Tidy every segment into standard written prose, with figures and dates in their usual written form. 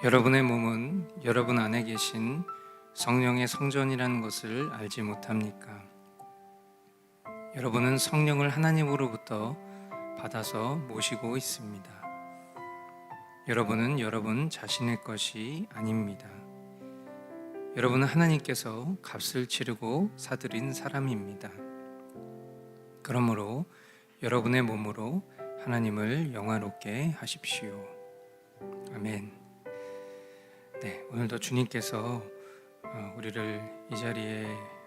여러분의 몸은 여러분 안에 계신 성령의 성전이라는 것을 알지 못합니까? 여러분은 성령을 하나님으로부터 받아서 모시고 있습니다. 여러분은 여러분 자신의 것이 아닙니다. 여러분은 하나님께서 값을 치르고 사들인 사람입니다. 그러므로 여러분의 몸으로 하나님을 영화롭게 하십시오. 아멘. 네, 오늘도 주님께서 우리를 이 자리에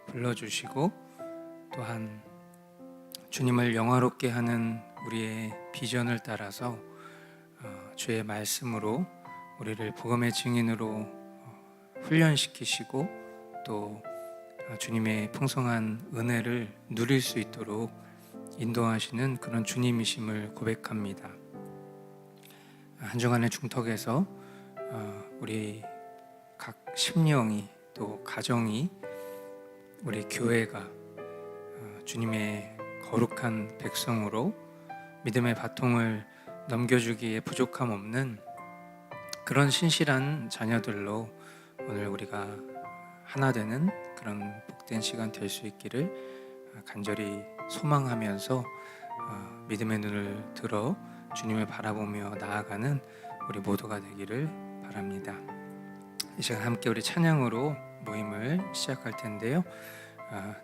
불러주시고 또한 주님을 영화롭게 하는 우리의 비전을 따라서 주의 말씀으로 우리를 복음의 증인으로 훈련시키시고 또 주님의 풍성한 은혜를 누릴 수 있도록 인도하시는 그런 주님이심을 고백합니다. 한 주간의 중턱에서 우리 각 심령이 또 가정이 우리 교회가 주님의 거룩한 백성으로 믿음의 바통을 넘겨주기에 부족함 없는 그런 신실한 자녀들로 오늘 우리가 하나 되는 그런 복된 시간 될 수 있기를 간절히 소망하면서 믿음의 눈을 들어 주님을 바라보며 나아가는 우리 모두가 되기를 바랍니다. 이 시간 함께 우리 찬양으로 모임을 시작할 텐데요.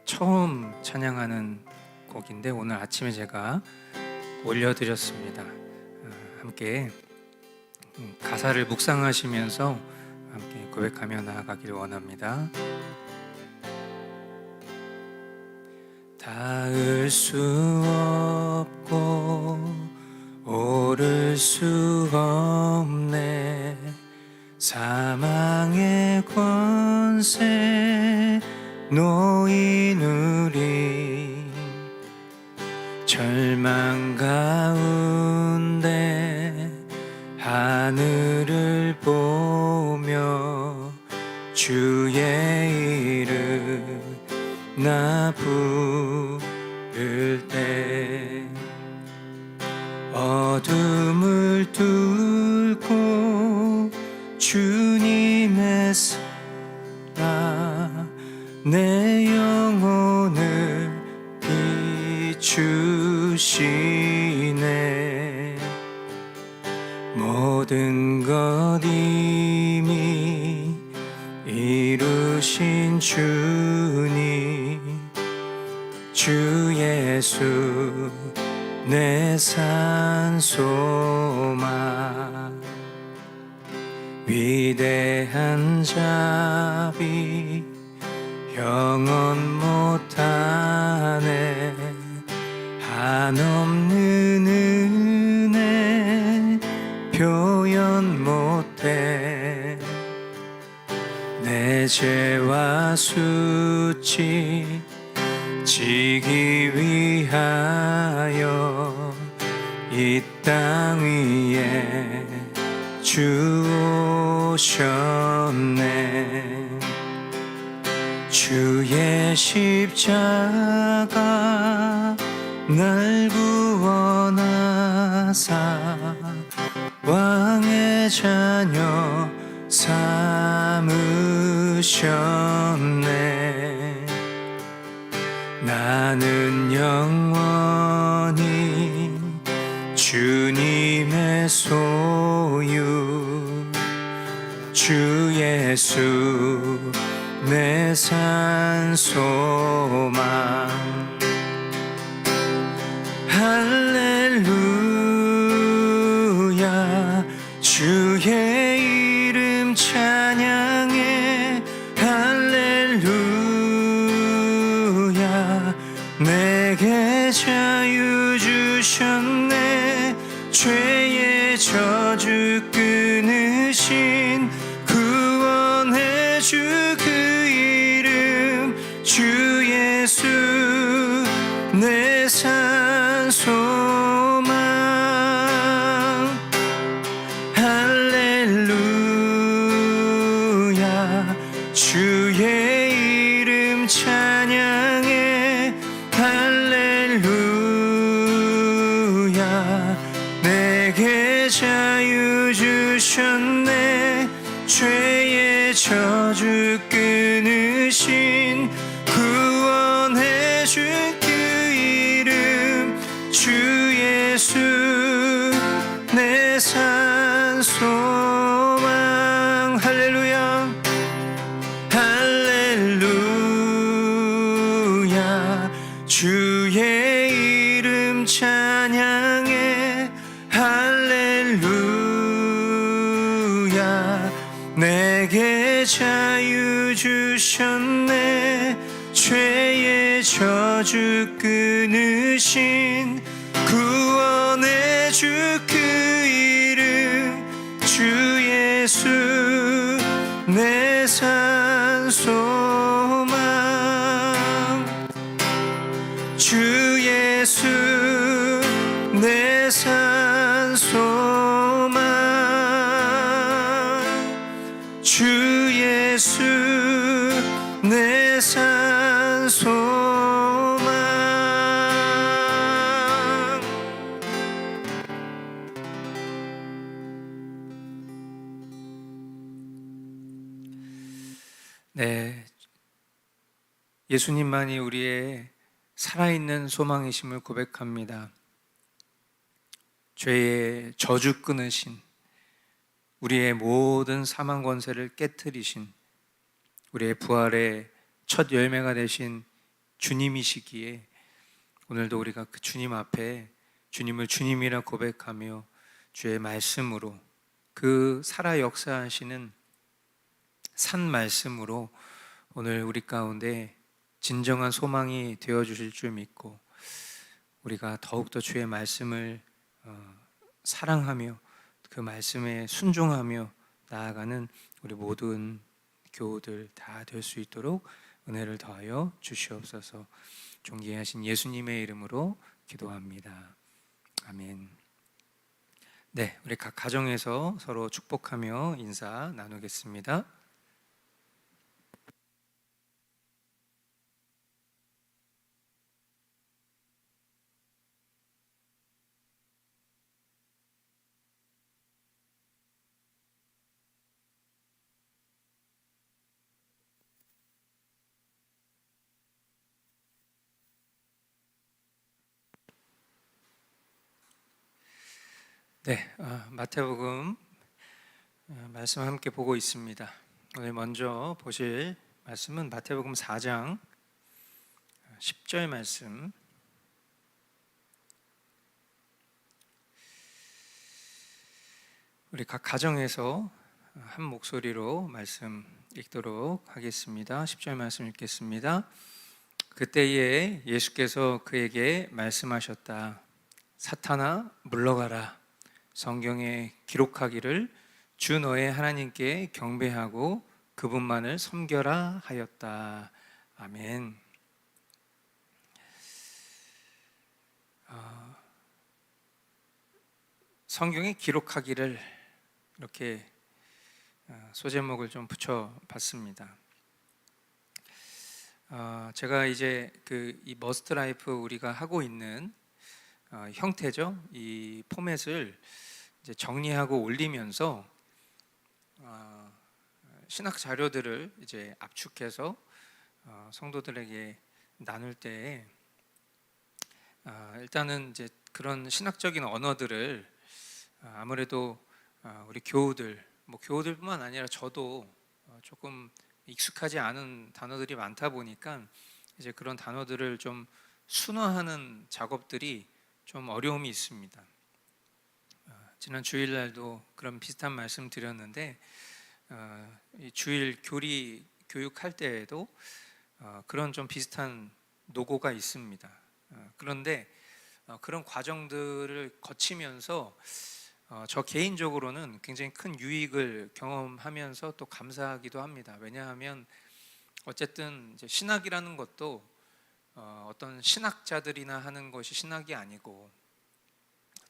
처음 찬양하는 곡인데 오늘 아침에 제가 올려드렸습니다. 함께 가사를 묵상하시면서 함께 고백하며 나아가기를 원합니다. 닿을 수 없고 오를 수 없네 사망의 권세 놓인 우리 절망 가운데 하늘을 보며 주의 이름 나 부를 때 어둠을 뚫고 주님의 사랑 내 영혼을 비추시네 모든 것 이미 이루신 주님 주 예수 내 산소망 위대한 자비 영원 못하네 한없는 은혜 표현 못해 내 죄와 수치 지기 위하여 이 땅 위에 주 오셨네 주의 십자가 날 구원하사 왕의 자녀 삼으셨네 나는 영원히 주님의 소유 주 예수 내 산소망 할렐루야 주의 이름 찬양해 할렐루야 내게 자유 주셨네 죄의 저주 끊으신 구원해 주 그 이름 주 예수 내 산소망 할렐루야 주의 이름 찬양해 할렐루야 내게 자유 주셨네 죄의 저주 끊으신 구원해 준 그 이름 주 예수 내 산 소망. 할렐루야 할렐루야 주의 이름 찬양해. 할렐루야 내게 자유 주셨네. 죄의 저주 끊으신 구원해 주 그 이름 주 예수 내 산 소망. 주 예수 내 산 소망. 주 예수 내 산 소망. 네, 예수님만이 우리의 살아있는 소망이심을 고백합니다. 죄의 저주 끊으신, 우리의 모든 사망 권세를 깨트리신, 우리의 부활의 첫 열매가 되신 주님이시기에 오늘도 우리가 그 주님 앞에 주님을 주님이라 고백하며 주의 말씀으로, 그 살아 역사하시는 산 말씀으로 오늘 우리 가운데 진정한 소망이 되어주실 줄 믿고, 우리가 더욱더 주의 말씀을 사랑하며 그 말씀에 순종하며 나아가는 우리 모든 교우들 다 될 수 있도록 은혜를 더하여 주시옵소서. 존귀하신 예수님의 이름으로 기도합니다. 아멘. 네, 우리 각 가정에서 서로 축복하며 인사 나누겠습니다. 네, 마태복음 말씀 함께 보고 있습니다. 오늘 먼저 보실 말씀은 마태복음 4장 10절 말씀. 우리 각 가정에서 한 목소리로 말씀 읽도록 하겠습니다. 10절 말씀 읽겠습니다. 그때에 예수께서 그에게 말씀하셨다. 사탄아 물러가라. 성경에 기록하기를 주 너의 하나님께 경배하고 그분만을 섬겨라 하였다. 아멘. 성경에 기록하기를, 이렇게 소제목을 좀 붙여봤습니다. 제가 이제 이 머스트 라이프 우리가 하고 있는 형태죠. 이 포맷을 이제 정리하고 올리면서 신학 자료들을 이제 압축해서 성도들에게 나눌 때 일단은 이제 그런 신학적인 언어들을 아무래도 우리 교우들, 교우들뿐만 아니라 저도 조금 익숙하지 않은 단어들이 많다 보니까 이제 그런 단어들을 좀 순화하는 작업들이 좀 어려움이 있습니다. 지난 주일날도 그런 비슷한 말씀 드렸는데 이 주일 교리 교육할 때에도 그런 좀 비슷한 노고가 있습니다. 그런데 그런 과정들을 거치면서 저 개인적으로는 굉장히 큰 유익을 경험하면서 또 감사하기도 합니다. 왜냐하면 어쨌든 이제 신학이라는 것도 어떤 신학자들이나 하는 것이 신학이 아니고,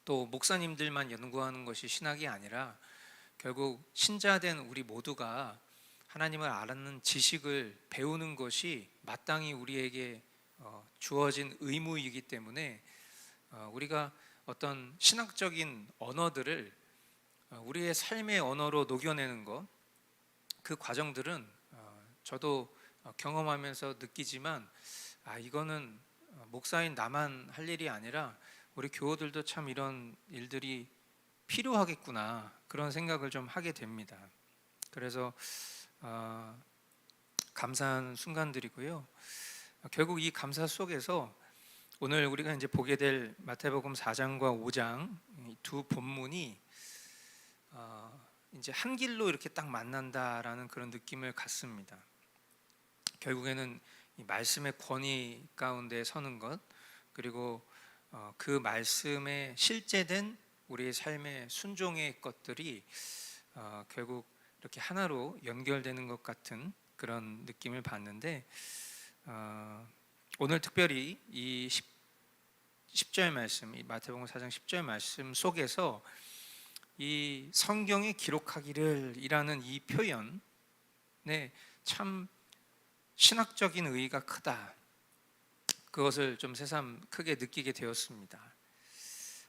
또 목사님들만 연구하는 것이 신학이 아니라 결국 신자된 우리 모두가 하나님을 알는 지식을 배우는 것이 마땅히 우리에게 주어진 의무이기 때문에 우리가 어떤 신학적인 언어들을 우리의 삶의 언어로 녹여내는 것, 그 과정들은 저도 경험하면서 느끼지만 이거는 목사인 나만 할 일이 아니라 우리 교우들도 참 이런 일들이 필요하겠구나, 그런 생각을 좀 하게 됩니다. 그래서 감사한 순간들이고요. 결국 이 감사 속에서 오늘 우리가 이제 보게 될 마태복음 4장과 5장 두 본문이 이제 한 길로 이렇게 딱 만난다라는 그런 느낌을 갖습니다. 결국에는 이 말씀의 권위 가운데 서는 것, 그리고 그 말씀에 실제된 우리의 삶의 순종의 것들이 결국 이렇게 하나로 연결되는 것 같은 그런 느낌을 받는데, 오늘 특별히 이 10절 말씀, 이 마태복음 4장 10절 말씀 속에서 이 성경에 기록하기를 이라는 이 표현에 참 신학적인 의의가 크다, 그것을 좀 새삼 크게 느끼게 되었습니다.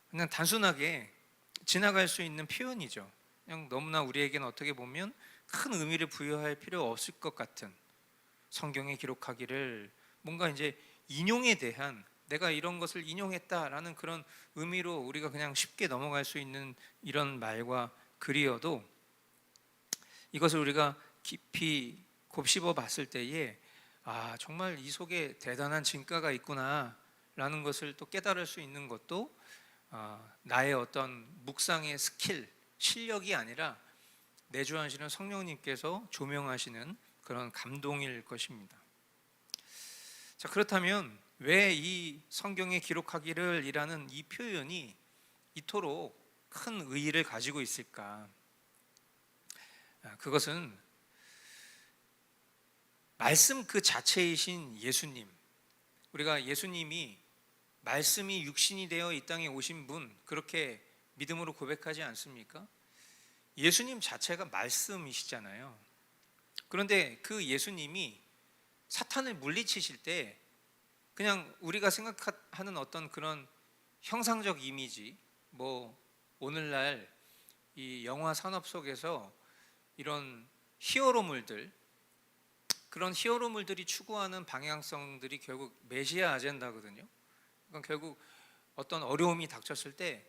그냥 단순하게 지나갈 수 있는 표현이죠. 그냥 너무나 우리에게는 어떻게 보면 큰 의미를 부여할 필요 없을 것 같은, 성경에 기록하기를 뭔가 이제 인용에 대한, 내가 이런 것을 인용했다라는 그런 의미로 우리가 그냥 쉽게 넘어갈 수 있는 이런 말과 글이어도, 이것을 우리가 깊이 곱씹어 봤을 때에 정말 이 속에 대단한 진가가 있구나 라는 것을 또 깨달을 수 있는 것도 나의 어떤 묵상의 스킬, 실력이 아니라 내주하시는 성령님께서 조명하시는 그런 감동일 것입니다. 자, 그렇다면 왜 이 성경에 기록하기를 이라는 이 표현이 이토록 큰 의의를 가지고 있을까? 그것은 말씀 그 자체이신 예수님, 우리가 예수님이 말씀이 육신이 되어 이 땅에 오신 분, 그렇게 믿음으로 고백하지 않습니까? 예수님 자체가 말씀이시잖아요. 그런데 그 예수님이 사탄을 물리치실 때 그냥 우리가 생각하는 어떤 그런 형상적 이미지, 뭐 오늘날 이 영화 산업 속에서 이런 히어로물들, 그런 히어로물들이 추구하는 방향성들이 결국 메시아 아젠다거든요. 그러니까 결국 어떤 어려움이 닥쳤을 때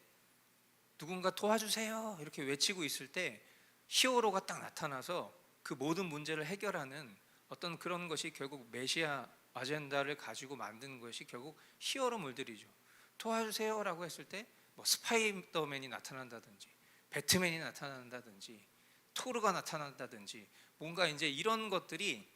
누군가 도와주세요 이렇게 외치고 있을 때 히어로가 딱 나타나서 그 모든 문제를 해결하는 어떤 그런 것이 결국 메시아 아젠다를 가지고 만든 것이 결국 히어로물들이죠. 도와주세요라고 했을 때 뭐 스파이더맨이 나타난다든지, 배트맨이 나타난다든지, 토르가 나타난다든지, 뭔가 이제 이런 것들이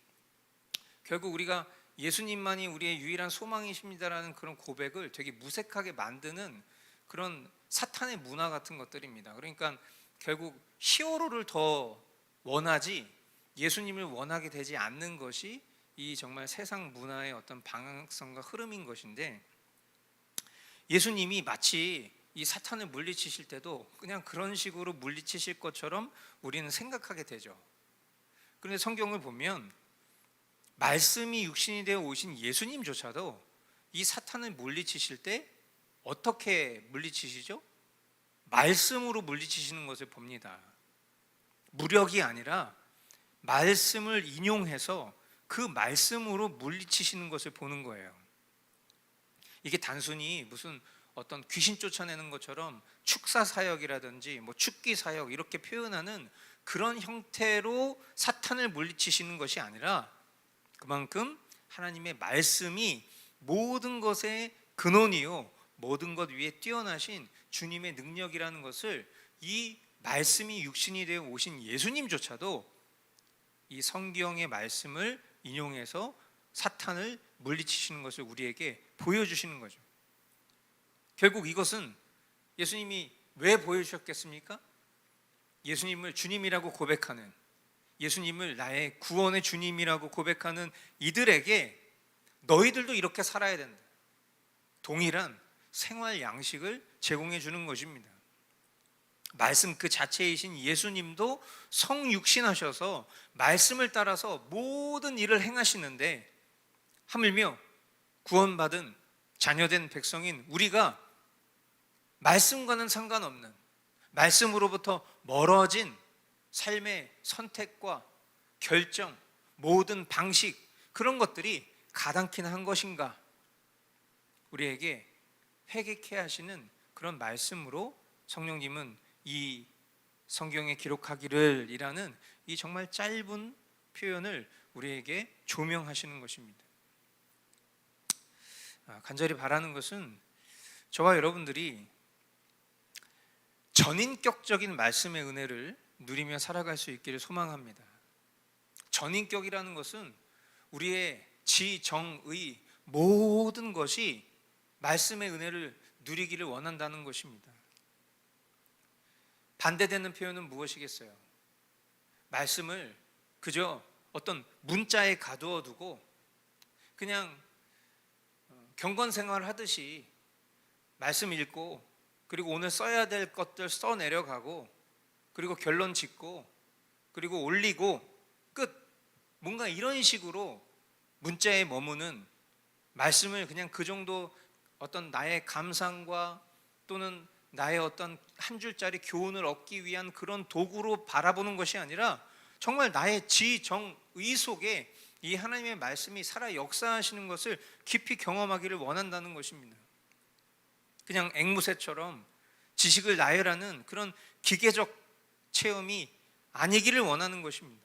결국 우리가 예수님만이 우리의 유일한 소망이십니다라는 그런 고백을 되게 무색하게 만드는 그런 사탄의 문화 같은 것들입니다. 그러니까 결국 히어로를 더 원하지 예수님을 원하게 되지 않는 것이 이 정말 세상 문화의 어떤 방향성과 흐름인 것인데, 예수님이 마치 이 사탄을 물리치실 때도 그냥 그런 식으로 물리치실 것처럼 우리는 생각하게 되죠. 그런데 성경을 보면 말씀이 육신이 되어 오신 예수님조차도 이 사탄을 물리치실 때 어떻게 물리치시죠? 말씀으로 물리치시는 것을 봅니다. 무력이 아니라 말씀을 인용해서 그 말씀으로 물리치시는 것을 보는 거예요. 이게 단순히 무슨 어떤 귀신 쫓아내는 것처럼 축사 사역이라든지 뭐 축기 사역 이렇게 표현하는 그런 형태로 사탄을 물리치시는 것이 아니라, 그만큼 하나님의 말씀이 모든 것의 근원이요 모든 것 위에 뛰어나신 주님의 능력이라는 것을, 이 말씀이 육신이 되어 오신 예수님조차도 이 성경의 말씀을 인용해서 사탄을 물리치시는 것을 우리에게 보여주시는 거죠. 결국 이것은 예수님이 왜 보여주셨겠습니까? 예수님을 주님이라고 고백하는, 예수님을 나의 구원의 주님이라고 고백하는 이들에게 너희들도 이렇게 살아야 된다, 동일한 생활 양식을 제공해 주는 것입니다. 말씀 그 자체이신 예수님도 성육신하셔서 말씀을 따라서 모든 일을 행하시는데, 하물며 구원받은 자녀된 백성인 우리가 말씀과는 상관없는, 말씀으로부터 멀어진 삶의 선택과 결정, 모든 방식, 그런 것들이 가당키나 한 것인가? 우리에게 회개케 하시는 그런 말씀으로 성령님은 이 성경에 기록하기를 이라는 이 정말 짧은 표현을 우리에게 조명하시는 것입니다. 간절히 바라는 것은 저와 여러분들이 전인격적인 말씀의 은혜를 누리며 살아갈 수 있기를 소망합니다. 전인격이라는 것은 우리의 지, 정, 의 모든 것이 말씀의 은혜를 누리기를 원한다는 것입니다. 반대되는 표현은 무엇이겠어요? 말씀을 그저 어떤 문자에 가두어 두고 그냥 경건 생활 하듯이 말씀 읽고, 그리고 오늘 써야 될 것들 써 내려가고, 그리고 결론 짓고, 그리고 올리고 끝, 뭔가 이런 식으로 문자에 머무는, 말씀을 그냥 그 정도 어떤 나의 감상과 또는 나의 어떤 한 줄짜리 교훈을 얻기 위한 그런 도구로 바라보는 것이 아니라 정말 나의 지, 정, 의 속에 이 하나님의 말씀이 살아 역사하시는 것을 깊이 경험하기를 원한다는 것입니다. 그냥 앵무새처럼 지식을 나열하는 그런 기계적 체험이 아니기를 원하는 것입니다.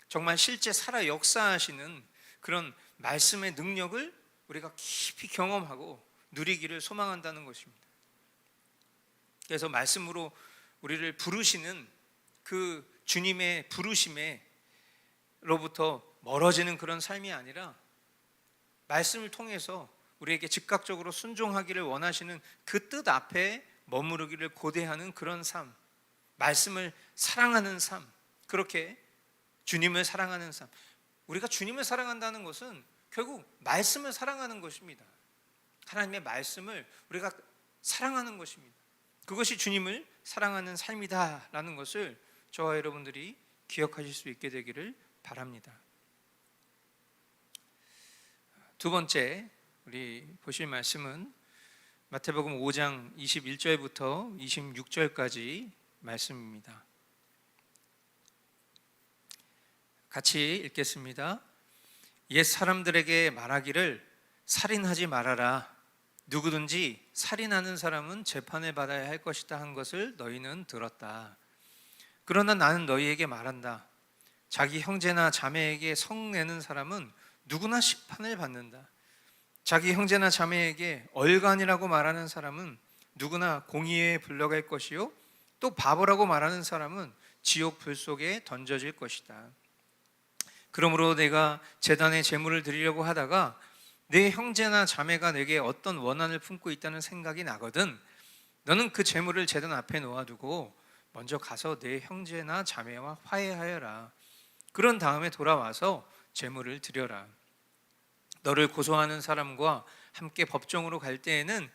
정말 실제 살아 역사하시는 그런 말씀의 능력을 우리가 깊이 경험하고 누리기를 소망한다는 것입니다. 그래서 말씀으로 우리를 부르시는 그 주님의 부르심에로부터 멀어지는 그런 삶이 아니라 말씀을 통해서 우리에게 즉각적으로 순종하기를 원하시는 그 뜻 앞에 머무르기를 고대하는 그런 삶, 말씀을 사랑하는 삶, 그렇게 주님을 사랑하는 삶. 우리가 주님을 사랑한다는 것은 결국 말씀을 사랑하는 것입니다. 하나님의 말씀을 우리가 사랑하는 것입니다. 그것이 주님을 사랑하는 삶이다라는 것을 저와 여러분들이 기억하실 수 있게 되기를 바랍니다. 두 번째 우리 보실 말씀은 마태복음 5장 21절부터 26절까지 말씀입니다. 같이 읽겠습니다. 옛 사람들에게 말하기를 살인하지 말아라. 누구든지 살인하는 사람은 재판을 받아야 할 것이다 한 것을 너희는 들었다. 그러나 나는 너희에게 말한다. 자기 형제나 자매에게 성내는 사람은 누구나 심판을 받는다. 자기 형제나 자매에게 얼간이라고 말하는 사람은 누구나 공의에 불러갈 것이요, 또 바보라고 말하는 사람은 지옥 불 속에 던져질 것이다. 그러므로 내가 제단에 제물을 드리려고 하다가 내 형제나 자매가 내게 어떤 원한을 품고 있다는 생각이 나거든 너는 그 제물을 제단 앞에 놓아두고 먼저 가서 내 형제나 자매와 화해하여라. 그런 다음에 돌아와서 제물을 드려라. 너를 고소하는 사람과 함께 법정으로 갈 때에는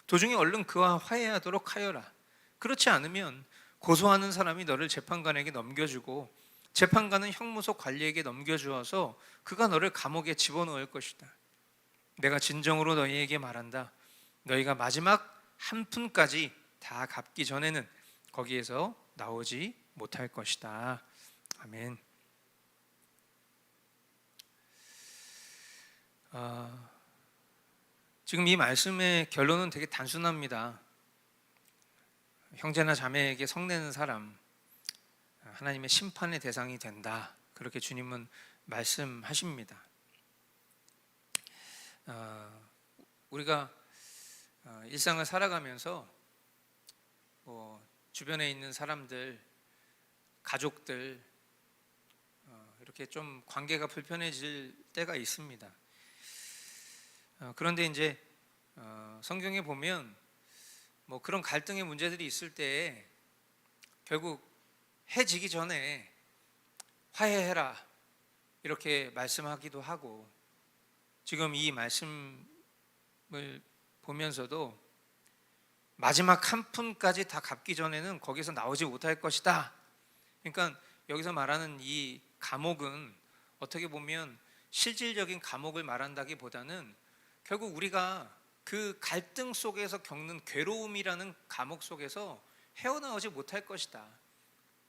도중에 얼른 그와 화해하도록 하여라. 그렇지 않으면 고소하는 사람이 너를 재판관에게 넘겨주고 재판관은 형무소 관리에게 넘겨주어서 그가 너를 감옥에 집어넣을 것이다. 내가 진정으로 너희에게 말한다. 너희가 마지막 한 푼까지 다 갚기 전에는 거기에서 나오지 못할 것이다. 아멘. 지금 이 말씀의 결론은 되게 단순합니다. 형제나 자매에게 성내는 사람, 하나님의 심판의 대상이 된다. 그렇게 주님은 말씀하십니다. 우리가 일상을 살아가면서 주변에 있는 사람들, 가족들 이렇게 좀 관계가 불편해질 때가 있습니다. 그런데 이제 성경에 보면 그런 갈등의 문제들이 있을 때 결국 해지기 전에 화해해라 이렇게 말씀하기도 하고, 지금 이 말씀을 보면서도 마지막 한 푼까지 다 갚기 전에는 거기서 나오지 못할 것이다. 그러니까 여기서 말하는 이 감옥은 어떻게 보면 실질적인 감옥을 말한다기보다는 결국 우리가 그 갈등 속에서 겪는 괴로움이라는 감옥 속에서 헤어나오지 못할 것이다.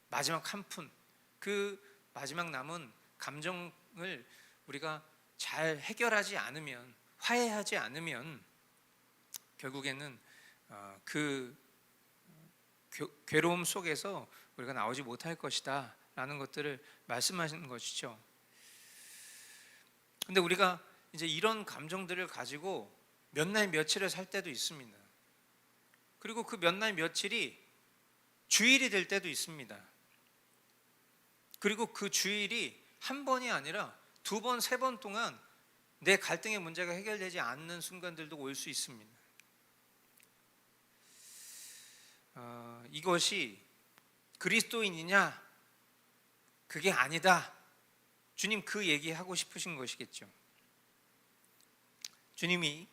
마지막 한 푼, 그 마지막 남은 감정을 우리가 잘 해결하지 않으면, 화해하지 않으면 결국에는 그 괴로움 속에서 우리가 나오지 못할 것이다 라는 것들을 말씀하시는 것이죠. 근데 우리가 이제 이런 감정들을 가지고 몇 날 며칠을 살 때도 있습니다. 그리고 그 몇 날 며칠이 주일이 될 때도 있습니다. 그리고 그 주일이 한 번이 아니라 두 번, 세 번 동안 내 갈등의 문제가 해결되지 않는 순간들도 올 수 있습니다. 이것이 그리스도인이냐? 그게 아니다. 주님 그 얘기하고 싶으신 것이겠죠. 주님이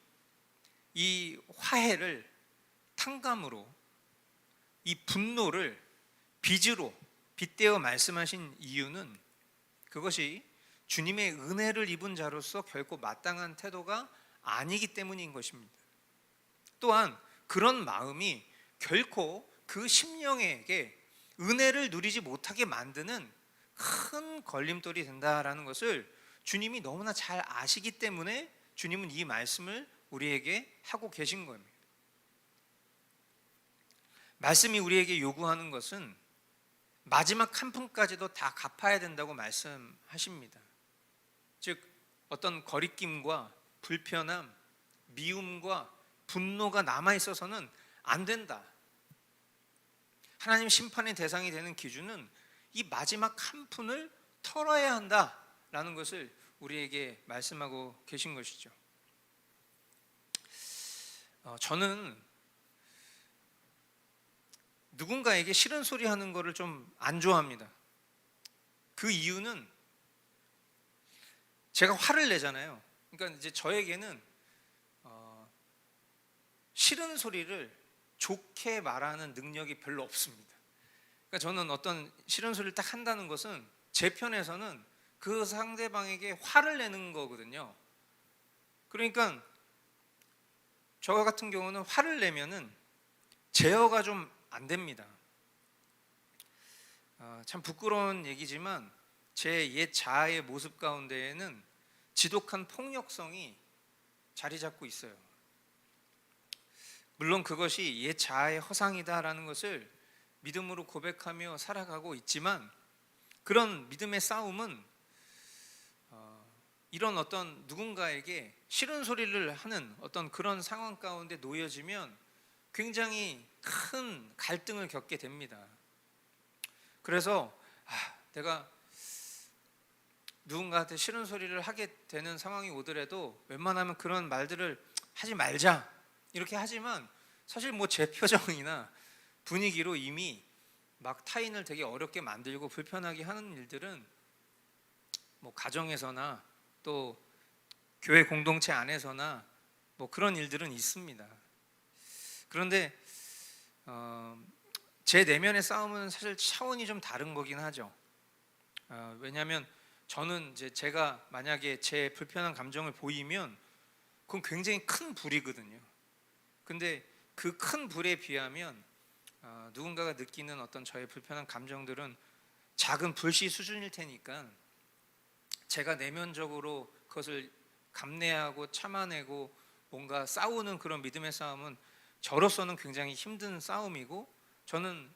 이 화해를 탕감으로, 이 분노를 빚으로 빗대어 말씀하신 이유는 그것이 주님의 은혜를 입은 자로서 결코 마땅한 태도가 아니기 때문인 것입니다. 또한 그런 마음이 결코 그 심령에게 은혜를 누리지 못하게 만드는 큰 걸림돌이 된다라는 것을 주님이 너무나 잘 아시기 때문에 주님은 이 말씀을 우리에게 하고 계신 겁니다. 말씀이 우리에게 요구하는 것은 마지막 한 푼까지도 다 갚아야 된다고 말씀하십니다. 즉 어떤 거리낌과 불편함, 미움과 분노가 남아있어서는 안 된다. 하나님 심판의 대상이 되는 기준은 이 마지막 한 푼을 털어야 한다라는 것을 우리에게 말씀하고 계신 것이죠. 저는 누군가에게 싫은 소리 하는 거를 좀 안 좋아합니다. 그 이유는 제가 화를 내잖아요. 그러니까 이제 저에게는 싫은 소리를 좋게 말하는 능력이 별로 없습니다. 그러니까 저는 어떤 싫은 소리를 딱 한다는 것은 제 편에서는 그 상대방에게 화를 내는 거거든요. 그러니까 저 같은 경우는 화를 내면은 제어가 좀 안 됩니다. 참 부끄러운 얘기지만 제 옛 자아의 모습 가운데에는 지독한 폭력성이 자리 잡고 있어요. 물론 그것이 옛 자아의 허상이다라는 것을 믿음으로 고백하며 살아가고 있지만, 그런 믿음의 싸움은 이런 어떤 누군가에게 싫은 소리를 하는 어떤 그런 상황 가운데 놓여지면 굉장히 큰 갈등을 겪게 됩니다. 그래서 내가 누군가한테 싫은 소리를 하게 되는 상황이 오더라도 웬만하면 그런 말들을 하지 말자 이렇게 하지만, 사실 뭐 제 표정이나 분위기로 이미 막 타인을 되게 어렵게 만들고 불편하게 하는 일들은 뭐 가정에서나 또 교회 공동체 안에서나 뭐 그런 일들은 있습니다. 그런데 제 내면의 싸움은 사실 차원이 좀 다른 거긴 하죠. 왜냐하면 저는 이제 제가 만약에 제 불편한 감정을 보이면 그건 굉장히 큰 불이거든요. 근데 그 큰 불에 비하면 누군가가 느끼는 어떤 저의 불편한 감정들은 작은 불씨 수준일 테니까 제가 내면적으로 그것을 감내하고 참아내고 뭔가 싸우는 그런 믿음의 싸움은 저로서는 굉장히 힘든 싸움이고, 저는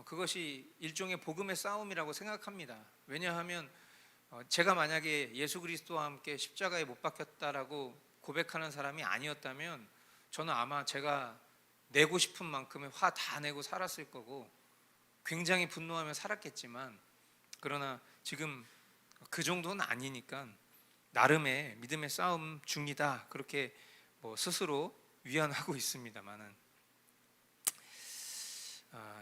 그것이 일종의 복음의 싸움이라고 생각합니다. 왜냐하면 제가 만약에 예수 그리스도와 함께 십자가에 못 박혔다라고 고백하는 사람이 아니었다면 저는 아마 제가 내고 싶은 만큼의 화 다 내고 살았을 거고 굉장히 분노하며 살았겠지만, 그러나 지금 그 정도는 아니니까 나름의 믿음의 싸움 중이다, 그렇게 뭐 스스로 위안하고 있습니다만은,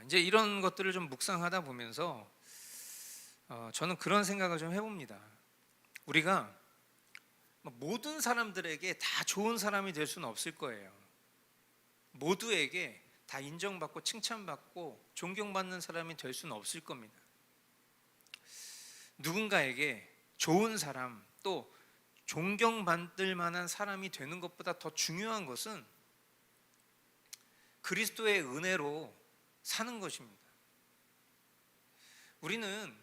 이제 이런 것들을 좀 묵상하다 보면서 저는 그런 생각을 좀 해봅니다. 우리가 모든 사람들에게 다 좋은 사람이 될 수는 없을 거예요. 모두에게 다 인정받고 칭찬받고 존경받는 사람이 될 수는 없을 겁니다. 누군가에게 좋은 사람, 또 존경받을 만한 사람이 되는 것보다 더 중요한 것은 그리스도의 은혜로 사는 것입니다. 우리는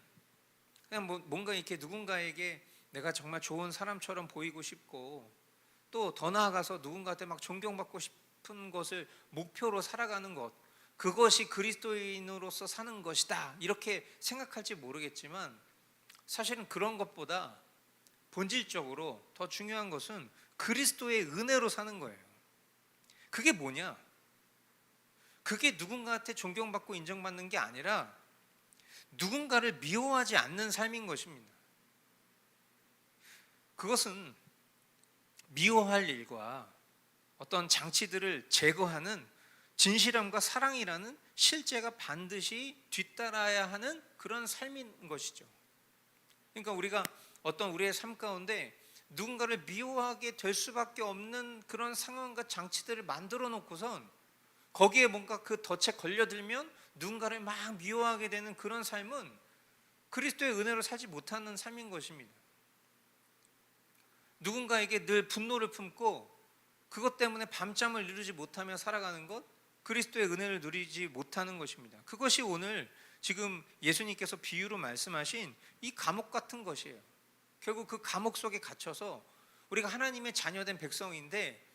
그냥 뭔가 이렇게 누군가에게 내가 정말 좋은 사람처럼 보이고 싶고, 또 더 나아가서 누군가한테 막 존경받고 싶은 것을 목표로 살아가는 것, 그것이 그리스도인으로서 사는 것이다, 이렇게 생각할지 모르겠지만, 사실은 그런 것보다 본질적으로 더 중요한 것은 그리스도의 은혜로 사는 거예요. 그게 뭐냐? 그게 누군가한테 존경받고 인정받는 게 아니라 누군가를 미워하지 않는 삶인 것입니다. 그것은 미워할 일과 어떤 장치들을 제거하는 진실함과 사랑이라는 실제가 반드시 뒤따라야 하는 그런 삶인 것이죠. 그러니까 우리가 어떤 우리의 삶 가운데 누군가를 미워하게 될 수밖에 없는 그런 상황과 장치들을 만들어 놓고선 거기에 뭔가 그 덫에 걸려들면 누군가를 막 미워하게 되는 그런 삶은 그리스도의 은혜로 살지 못하는 삶인 것입니다. 누군가에게 늘 분노를 품고 그것 때문에 밤잠을 이루지 못하며 살아가는 것, 그리스도의 은혜를 누리지 못하는 것입니다. 그것이 오늘 지금 예수님께서 비유로 말씀하신 이 감옥 같은 것이에요. 결국 그 감옥 속에 갇혀서 우리가 하나님의 자녀된 백성인데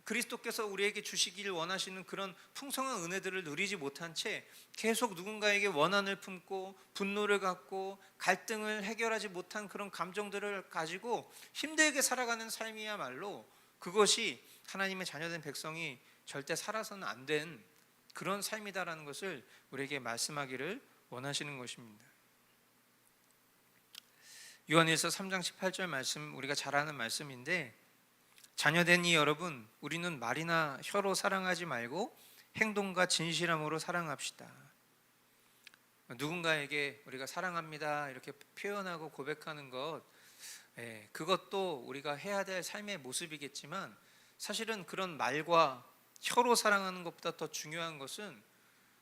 그리스도께서 우리에게 주시기를 원하시는 그런 풍성한 은혜들을 누리지 못한 채 계속 누군가에게 원한을 품고 분노를 갖고 갈등을 해결하지 못한 그런 감정들을 가지고 힘들게 살아가는 삶이야말로 그것이 하나님의 자녀된 백성이 절대 살아서는 안 된 그런 삶이다라는 것을 우리에게 말씀하기를 원하시는 것입니다. 요한일서 3장 18절 말씀, 우리가 잘 아는 말씀인데, 자녀된 이 여러분, 우리는 말이나 혀로 사랑하지 말고 행동과 진실함으로 사랑합시다. 누군가에게 우리가 사랑합니다 이렇게 표현하고 고백하는 것, 그것도 우리가 해야 될 삶의 모습이겠지만, 사실은 그런 말과 혀로 사랑하는 것보다 더 중요한 것은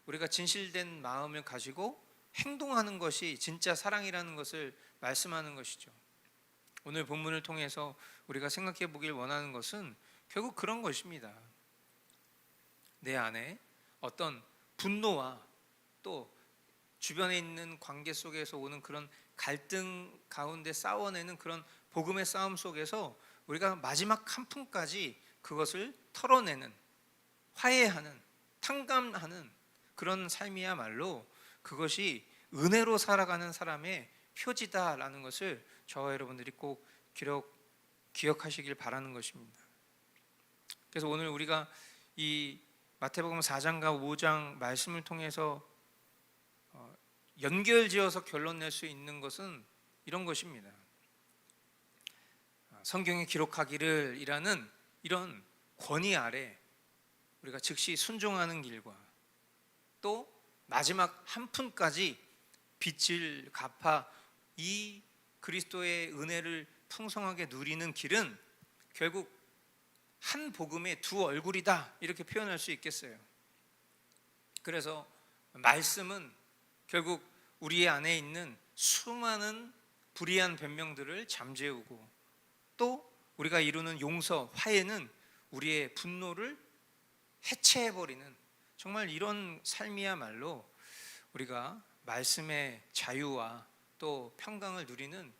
우리가 진실된 마음을 가지고 행동하는 것이 진짜 사랑이라는 것을 말씀하는 것이죠. 오늘 본문을 통해서 우리가 생각해 보길 원하는 것은 결국 그런 것입니다. 내 안에 어떤 분노와 또 주변에 있는 관계 속에서 오는 그런 갈등 가운데 싸워내는 그런 복음의 싸움 속에서 우리가 마지막 한 푼까지 그것을 털어내는, 화해하는, 탕감하는 그런 삶이야말로 그것이 은혜로 살아가는 사람의 표지다라는 것을 저와 여러분들이 꼭 기억하시길 바라는 것입니다. 그래서 오늘 우리가 이 마태복음 4장과 5장 말씀을 통해서 연결지어서 결론 낼 수 있는 것은 이런 것입니다. 성경에 기록하기를 이라는 이런 권위 아래 우리가 즉시 순종하는 길과 또 마지막 한 푼까지 빚을 갚아 이 그리스도의 은혜를 풍성하게 누리는 길은 결국 한 복음의 두 얼굴이다, 이렇게 표현할 수 있겠어요. 그래서 말씀은 결국 우리 안에 있는 수많은 불의한 변명들을 잠재우고, 또 우리가 이루는 용서, 화해는 우리의 분노를 해체해버리는 정말 이런 삶이야말로 우리가 말씀의 자유와 또 평강을 누리는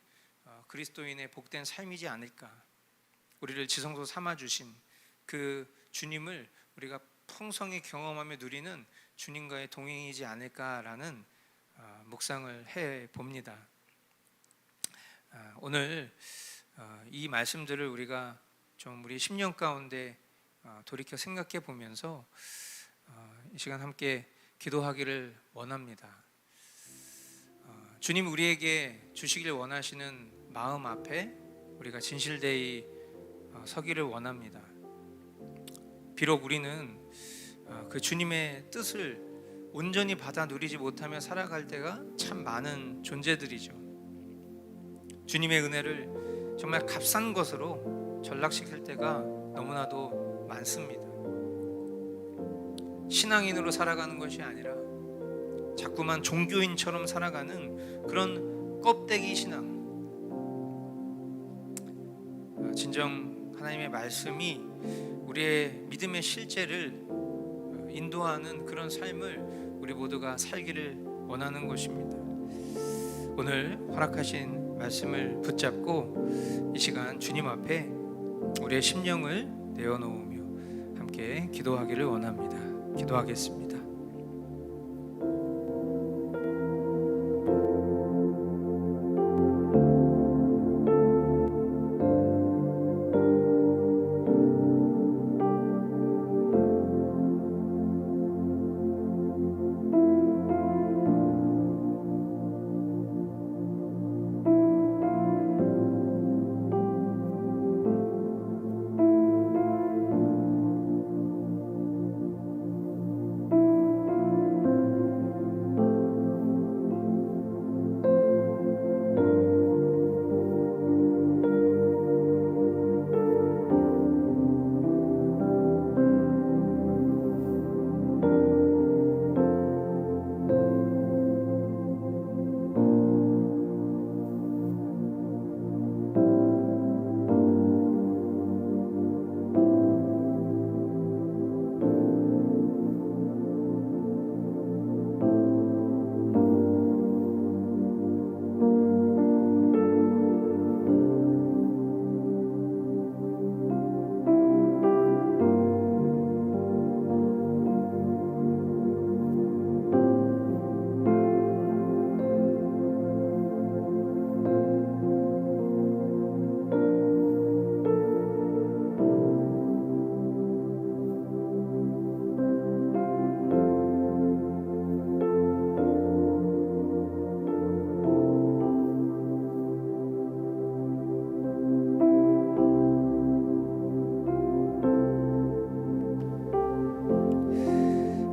그리스도인의 복된 삶이지 않을까. 우리를 지성소 삼아주신 그 주님을 우리가 풍성히 경험하며 누리는 주님과의 동행이지 않을까라는 묵상을 해봅니다. 오늘 이 말씀들을 우리가 좀 우리 10년 가운데 돌이켜 생각해 보면서 이 시간 함께 기도하기를 원합니다. 주님 우리에게 주시길 원하시는 마음 앞에 우리가 진실되이 서기를 원합니다. 비록 우리는 그 주님의 뜻을 온전히 받아 누리지 못하며 살아갈 때가 참 많은 존재들이죠. 주님의 은혜를 정말 값싼 것으로 전락시킬 때가 너무나도 많습니다. 신앙인으로 살아가는 것이 아니라 자꾸만 종교인처럼 살아가는 그런 껍데기 신앙, 진정 하나님의 말씀이 우리의 믿음의 실제를 인도하는 그런 삶을 우리 모두가 살기를 원하는 것입니다. 오늘 허락하신 말씀을 붙잡고 이 시간 주님 앞에 우리의 심령을 내어놓으며 함께 기도하기를 원합니다. 기도하겠습니다.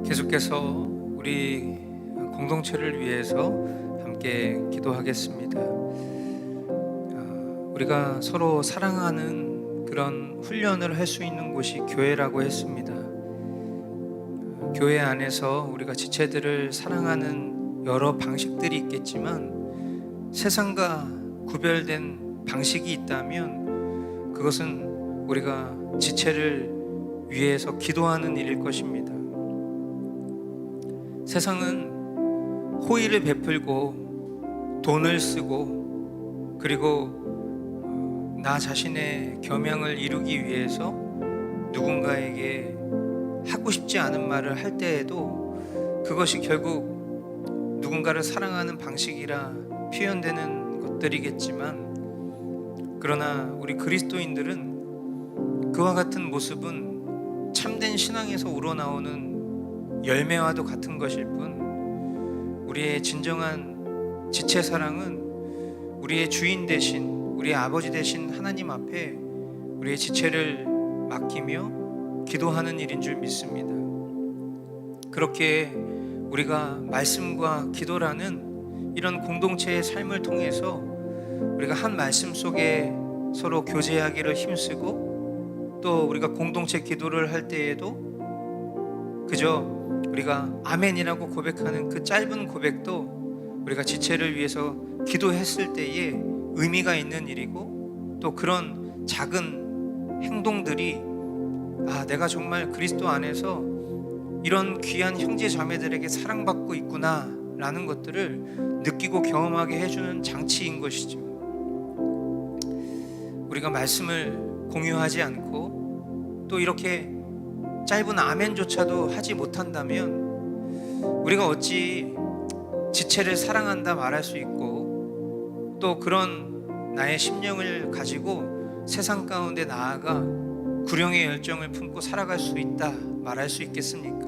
계속해서 우리 공동체를 위해서 함께 기도하겠습니다. 우리가 서로 사랑하는 그런 훈련을 할 수 있는 곳이 교회라고 했습니다. 교회 안에서 우리가 지체들을 사랑하는 여러 방식들이 있겠지만 세상과 구별된 방식이 있다면 그것은 우리가 지체를 위해서 기도하는 일일 것입니다. 세상은 호의를 베풀고 돈을 쓰고 그리고 나 자신의 겸양을 이루기 위해서 누군가에게 하고 싶지 않은 말을 할 때에도 그것이 결국 누군가를 사랑하는 방식이라 표현되는 것들이겠지만, 그러나 우리 그리스도인들은 그와 같은 모습은 참된 신앙에서 우러나오는 열매와도 같은 것일 뿐, 우리의 진정한 지체 사랑은 우리의 주인 되신 우리의 아버지 되신 하나님 앞에 우리의 지체를 맡기며 기도하는 일인 줄 믿습니다. 그렇게 우리가 말씀과 기도라는 이런 공동체의 삶을 통해서 우리가 한 말씀 속에 서로 교제하기를 힘쓰고, 또 우리가 공동체 기도를 할 때에도 그저 우리가 아멘이라고 고백하는 그 짧은 고백도 우리가 지체를 위해서 기도했을 때에 의미가 있는 일이고, 또 그런 작은 행동들이 내가 정말 그리스도 안에서 이런 귀한 형제 자매들에게 사랑받고 있구나 라는 것들을 느끼고 경험하게 해주는 장치인 것이죠. 우리가 말씀을 공유하지 않고 또 이렇게 짧은 아멘조차도 하지 못한다면 우리가 어찌 지체를 사랑한다 말할 수 있고, 또 그런 나의 심령을 가지고 세상 가운데 나아가 구령의 열정을 품고 살아갈 수 있다 말할 수 있겠습니까?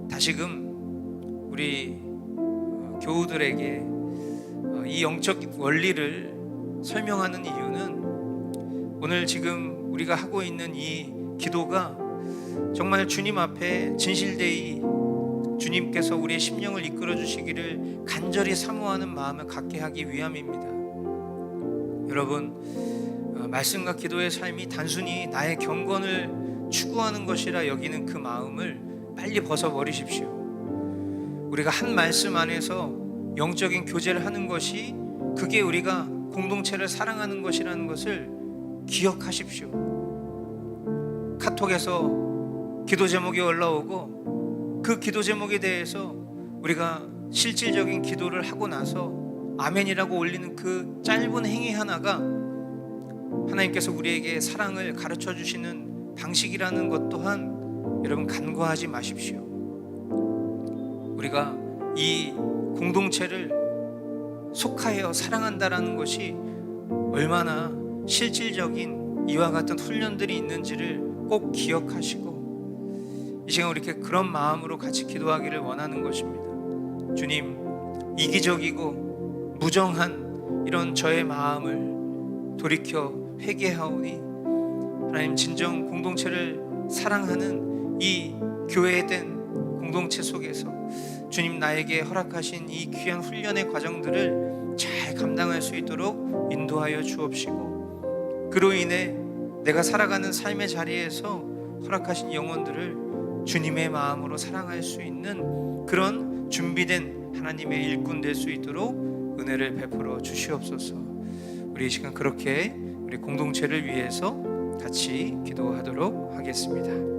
다시금 우리 교우들에게 이 영적 원리를 설명하는 이유는, 오늘 지금 우리가 하고 있는 이 기도가 정말 주님 앞에 진실되이 주님께서 우리의 심령을 이끌어 주시기를 간절히 사모하는 마음을 갖게 하기 위함입니다. 여러분, 말씀과 기도의 삶이 단순히 나의 경건을 추구하는 것이라 여기는 그 마음을 빨리 벗어버리십시오. 우리가 한 말씀 안에서 영적인 교제를 하는 것이, 그게 우리가 공동체를 사랑하는 것이라는 것을 기억하십시오. 카톡에서 기도 제목이 올라오고 그 기도 제목에 대해서 우리가 실질적인 기도를 하고 나서 아멘이라고 올리는 그 짧은 행위 하나가 하나님께서 우리에게 사랑을 가르쳐 주시는 방식이라는 것 또한 여러분 간과하지 마십시오. 우리가 이 공동체를 속하여 사랑한다라는 것이 얼마나 실질적인 이와 같은 훈련들이 있는지를 꼭 기억하시고 이 시간 우리 이렇게 그런 마음으로 같이 기도하기를 원하는 것입니다. 주님, 이기적이고 무정한 이런 저의 마음을 돌이켜 회개하오니 하나님 진정 공동체를 사랑하는 이 교회된 공동체 속에서 주님 나에게 허락하신 이 귀한 훈련의 과정들을 잘 감당할 수 있도록 인도하여 주옵시고 그로 인해 내가 살아가는 삶의 자리에서 허락하신 영혼들을 주님의 마음으로 사랑할 수 있는 그런 준비된 하나님의 일꾼 될 수 있도록 은혜를 베풀어 주시옵소서. 우리 이 시간 그렇게 우리 공동체를 위해서 같이 기도하도록 하겠습니다.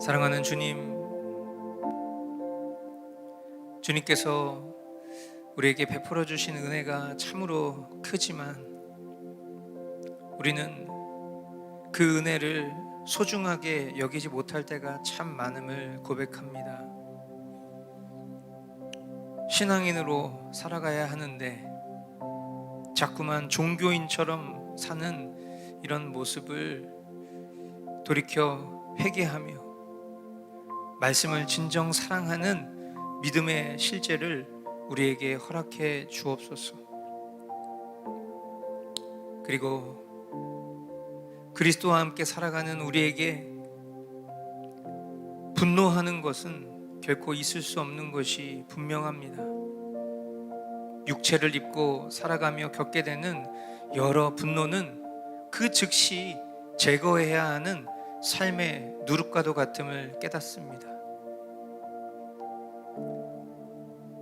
사랑하는 주님, 주님께서 우리에게 베풀어 주신 은혜가 참으로 크지만 우리는 그 은혜를 소중하게 여기지 못할 때가 참 많음을 고백합니다. 신앙인으로 살아가야 하는데 자꾸만 종교인처럼 사는 이런 모습을 돌이켜 회개하며 말씀을 진정 사랑하는 믿음의 실제를 우리에게 허락해 주옵소서. 그리고 그리스도와 함께 살아가는 우리에게 분노하는 것은 결코 있을 수 없는 것이 분명합니다. 육체를 입고 살아가며 겪게 되는 여러 분노는 그 즉시 제거해야 하는 삶의 누룩과도 같음을 깨닫습니다.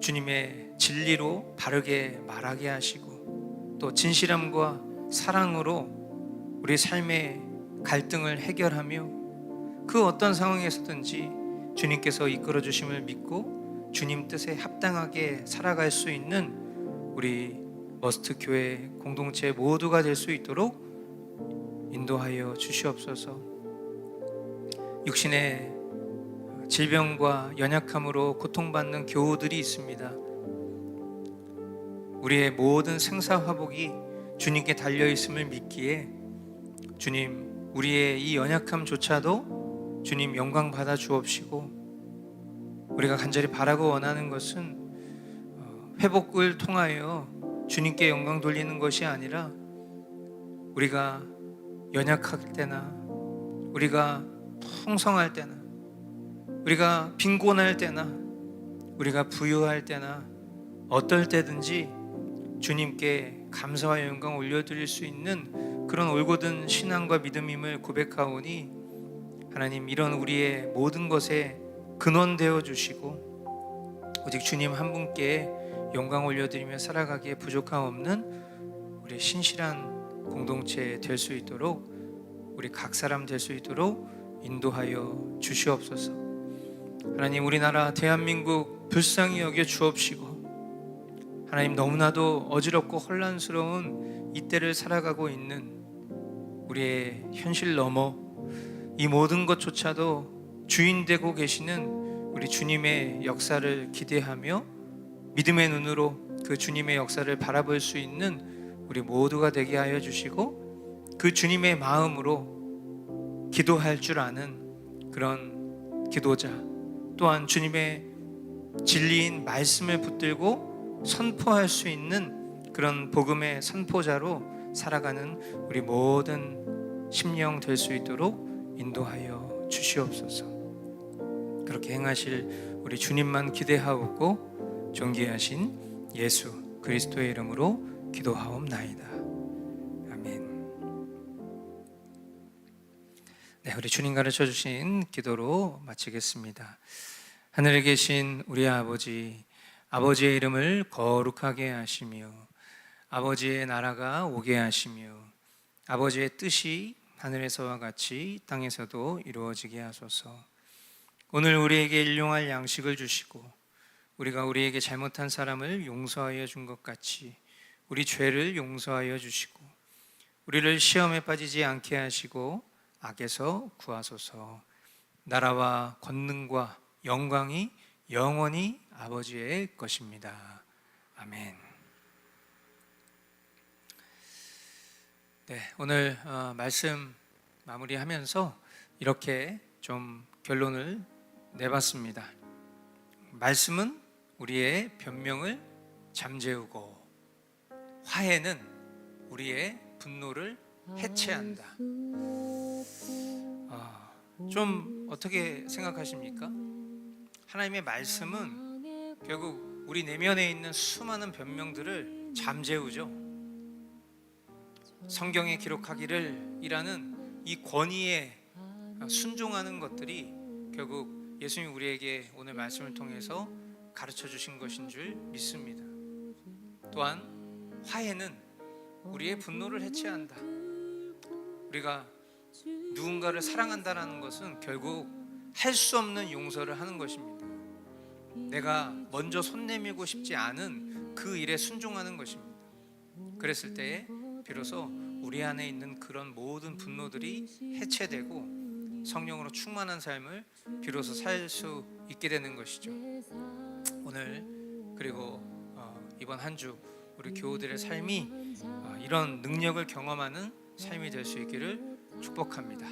주님의 진리로 바르게 말하게 하시고 또 진실함과 사랑으로 우리 삶의 갈등을 해결하며 그 어떤 상황에서든지 주님께서 이끌어 주심을 믿고 주님 뜻에 합당하게 살아갈 수 있는 우리 머스트 교회 공동체 모두가 될 수 있도록 인도하여 주시옵소서. 육신의 질병과 연약함으로 고통받는 교우들이 있습니다. 우리의 모든 생사화복이 주님께 달려있음을 믿기에 주님, 우리의 이 연약함조차도 주님 영광 받아 주옵시고 우리가 간절히 바라고 원하는 것은 회복을 통하여 주님께 영광 돌리는 것이 아니라 우리가 연약할 때나 우리가 풍성할 때나 우리가 빈곤할 때나 우리가 부유할 때나 어떨 때든지 주님께 감사와 영광 올려드릴 수 있는 그런 올곧은 신앙과 믿음임을 고백하오니 하나님, 이런 우리의 모든 것에 근원 되어 주시고 오직 주님 한 분께 영광 올려드리며 살아가기에 부족함 없는 우리 신실한 공동체 될 수 있도록 우리 각 사람 될 수 있도록 인도하여 주시옵소서. 하나님, 우리나라 대한민국 불쌍히 여겨 주옵시고 하나님, 너무나도 어지럽고 혼란스러운 이때를 살아가고 있는 우리의 현실 넘어 이 모든 것조차도 주인 되고 계시는 우리 주님의 역사를 기대하며 믿음의 눈으로 그 주님의 역사를 바라볼 수 있는 우리 모두가 되게 하여 주시고, 그 주님의 마음으로 기도할 줄 아는 그런 기도자, 또한 주님의 진리인 말씀을 붙들고 선포할 수 있는 그런 복음의 선포자로 살아가는 우리 모든 심령 될 수 있도록 인도하여 주시옵소서. 그렇게 행하실 우리 주님만 기대하옵고 존귀하신 예수 그리스도의 이름으로 기도하옵나이다. 아멘. 네, 우리 주님 가르쳐 주신 기도로 마치겠습니다. 하늘에 계신 우리 아버지, 아버지의 이름을 거룩하게 하시며 아버지의 나라가 오게 하시며 아버지의 뜻이 하늘에서와 같이 땅에서도 이루어지게 하소서. 오늘 우리에게 일용할 양식을 주시고 우리가 우리에게 잘못한 사람을 용서하여 준 것 같이 우리 죄를 용서하여 주시고 우리를 시험에 빠지지 않게 하시고 악에서 구하소서. 나라와 권능과 영광이 영원히 아버지의 것입니다. 아멘. 네, 오늘 말씀 마무리하면서 이렇게 좀 결론을 내봤습니다. 말씀은 우리의 변명을 잠재우고 화해는 우리의 분노를 해체한다. 좀 어떻게 생각하십니까? 하나님의 말씀은 결국 우리 내면에 있는 수많은 변명들을 잠재우죠. 성경에 기록하기를 이라는 이 권위에 순종하는 것들이 결국 예수님이 우리에게 오늘 말씀을 통해서 가르쳐 주신 것인 줄 믿습니다. 또한 화해는 우리의 분노를 해체한다. 우리가 누군가를 사랑한다는 것은 결국 할 수 없는 용서를 하는 것입니다. 내가 먼저 손 내밀고 싶지 않은 그 일에 순종하는 것입니다. 그랬을 때에 비로소 우리 안에 있는 그런 모든 분노들이 해체되고 성령으로 충만한 삶을 비로소 살 수 있게 되는 것이죠. 오늘 그리고 이번 한 주 우리 교우들의 삶이 이런 능력을 경험하는 삶이 될 수 있기를 축복합니다.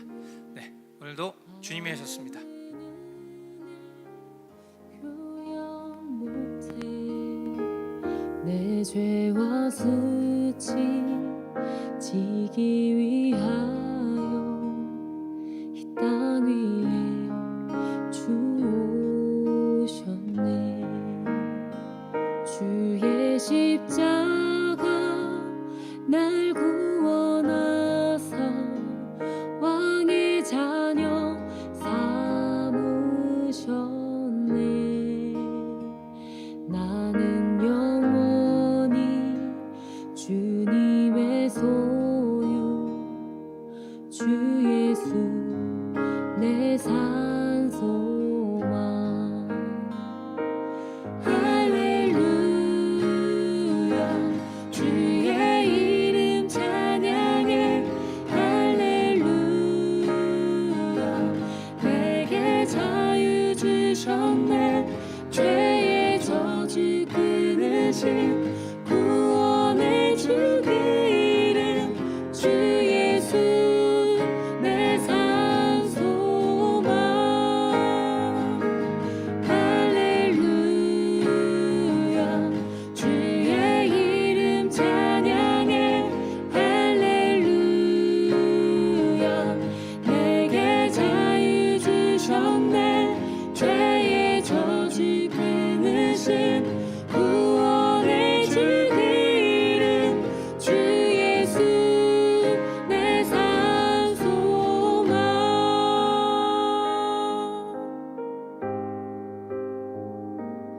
네, 오늘도 주님이 하셨습니다. 내 죄와 수치 지기 위하여 이 땅 위에 주 오셨네. 주의 십자가 날 구원하사 왕의 자녀 삼으셨네. 나는 영원히 주님의 소유, 주 예수 내 산소망. 할렐루야 주의 이름 찬양해. 할렐루야 내게 자유 주셨네. 죄의 저주 끊으신 구원의 주 그 이름 주 예수 내 산소망. 할렐루야 주의 이름 찬양해. 할렐루야 내게 자유 주셨네. 죄의 저주 끊으신 구원의 주 그 이름 주 예수 내 산소망.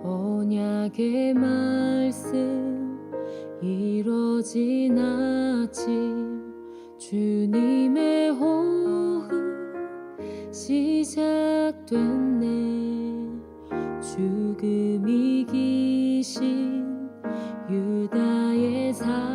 언약의 말씀 이뤄진 아침 주님의 호흡 시작됐네. 죽음 이기신 유다의 사